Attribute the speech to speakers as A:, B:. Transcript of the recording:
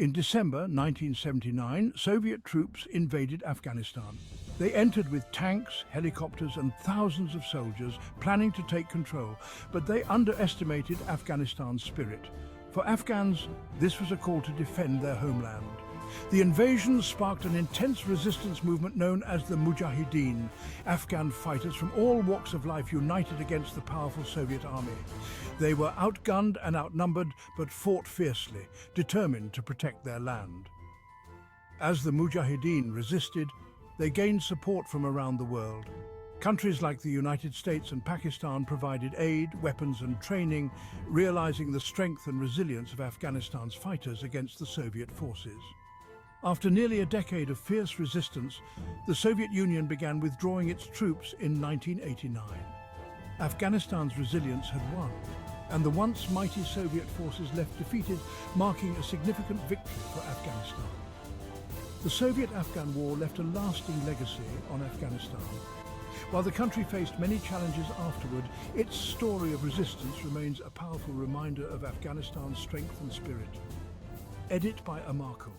A: In December 1979, Soviet troops invaded Afghanistan. They entered with tanks, helicopters, and thousands of soldiers planning to take control, but they underestimated Afghanistan's spirit. For Afghans, this was a call to defend their homeland. The invasion sparked an intense resistance movement known as the Mujahideen, Afghan fighters from all walks of life united against the powerful Soviet army. They were outgunned and outnumbered, but fought fiercely, determined to protect their land. As the Mujahideen resisted, they gained support from around the world. Countries like the United States and Pakistan provided aid, weapons and training, realizing the strength and resilience of Afghanistan's fighters against the Soviet forces. After nearly a decade of fierce resistance, the Soviet Union began withdrawing its troops in 1989. Afghanistan's resilience had won, and the once mighty Soviet forces left defeated, marking a significant victory for Afghanistan. The Soviet-Afghan War left a lasting legacy on Afghanistan. While the country faced many challenges afterward, its story of resistance remains a powerful reminder of Afghanistan's strength and spirit. Edit by Amarco.